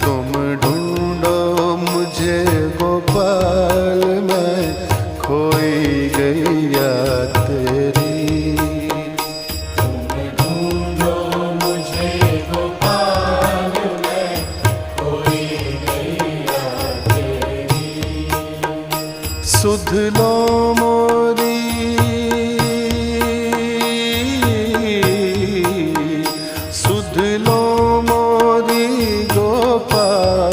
तुम ढूंढो मुझे गोपाल, मैं खोई गैया तेरी। तुम ढूंढो मुझे गोपाल, मैं खोई गैया तेरी। सुध लो मोरी, सुध लो मोरी गोपाल,